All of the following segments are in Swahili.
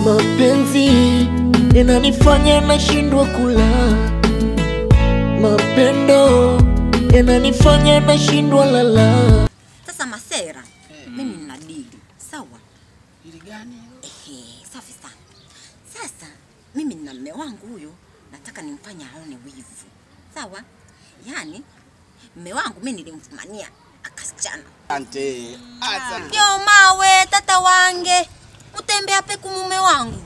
Mapenzi yananifanya nashindwa kula, mapendo yananifanya nashindwa lala. Sasa Masera, mimi nina dili. Sawa? Dili gani? Safi sana. Sasa mimi nina mume wangu huyo, nataka nimfanye aone wivu. Sawa? Yaani mume wangu mimi nilimfumania akasichana. Asante. Yo mawe tata wange, utembea peku mume wangu.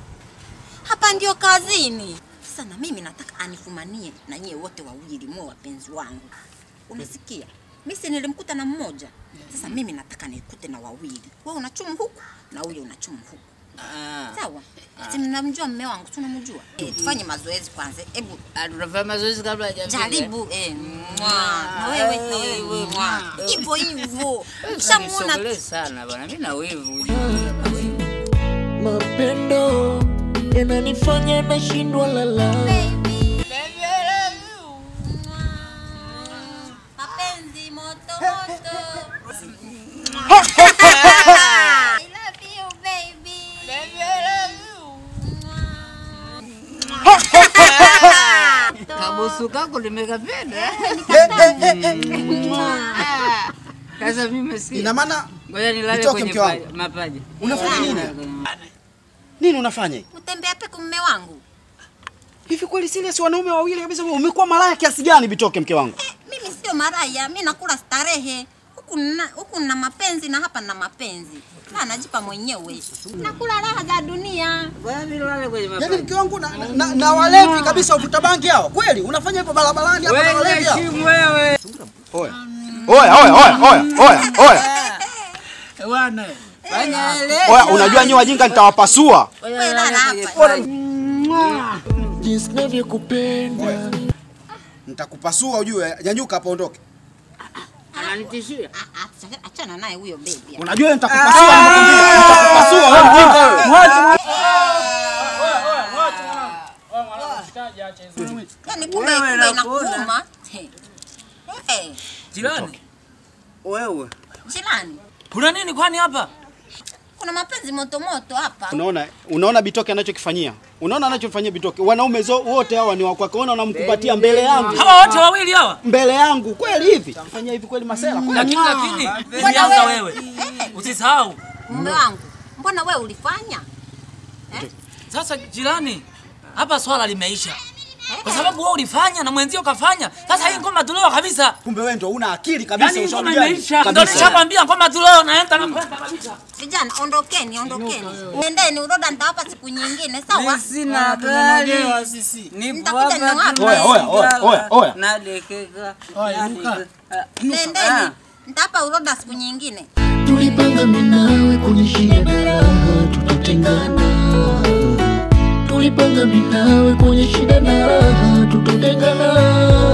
Hapa ndio kazini. Sasa na mimi nataka anifumanie na nyie wote wawili mwe wapenzi wangu. Unasikia? Mimi si nilimkuta na mmoja. Sasa mimi nataka nikute na wawili. Wewe unachumu huku na huyo unachumu huku. Sawa? Si mnamjua mume wangu, tunamjua. Tufanye mazoezi kwanza. Hebu tunafanya mazoezi kabla hajafika. Jaribu na wewe hivyo hivyo. Mshamuona sana bwana, mimi na wivu. Mapendo yananifanya nashindwa lala. Mapenzi moto moto. I love you baby. Baby I love you. Kabusu kako nimekapenda. Sasa mimi si. Ina maana ngoja nilale kwenye mapaja. Unafanya nini? Nini unafanya? Utembea peku mume wangu. Hivi kweli serious wanaume wawili kabisa umekuwa malaya kiasi gani Bitoke mke wangu? Mimi sio maraya, mimi nakula starehe. Huku na mapenzi na hapa na mapenzi. Na najipa mwenyewe. Nakula raha za dunia. Ngoja nilale kwenye mapaja. Yaani mke wangu na walevi kabisa uvuta bangi hao. Kweli unafanya hivyo barabarani hapa na walevi hao? Wewe. Oya. Oya. Bwana. Oya, unajua nyinyi wajinga nitawapasua. Wewe lala hapa. Jinsi ninavyokupenda. Nitakupasua ujue, nyanyuka hapo ondoke. Ananitishia. Achana naye huyo baby. Unajua nitakupasua nakwambia. Nitakupasua wewe mjinga wewe. Yaani kumbe inakuuma. Jirani. Wewe. Jirani. Kuna nini kwani hapa? Kuna mapenzi moto moto hapa. Unaona Bitoke anachokifanyia? Unaona anachofanyia Bitoke? Wanaume wote hawa ni wako. Unaona unamkumbatia mbele yangu. Hawa wote wawili hawa? Mbele yangu. Kweli hivi? Fanya hivi kweli Masela? Lakini ulianza wewe. Usisahau. Mume wangu. Mbona wewe ulifanya? Sasa jirani, hapa swala limeisha. Kwa sababu wewe ulifanya na mwenzio kafanya. Sasa hii ngoma tulio kabisa. Kumbe wewe ndio una akili kabisa ushauri gani? Ndio nishakwambia ngoma tulio naenda na kwenda kabisa. Vijana ondokeni. Nendeni uroda nitawapa siku nyingine, sawa? Sina gari sisi. Nipo hapa. Oya. Na dekeka. Nendeni. Nitawapa uroda siku nyingine. Tulipanga mimi nawe kwenye shida na raha tutatengana. Tulipanga mimi nawe kwenye shida na raha tutatengana.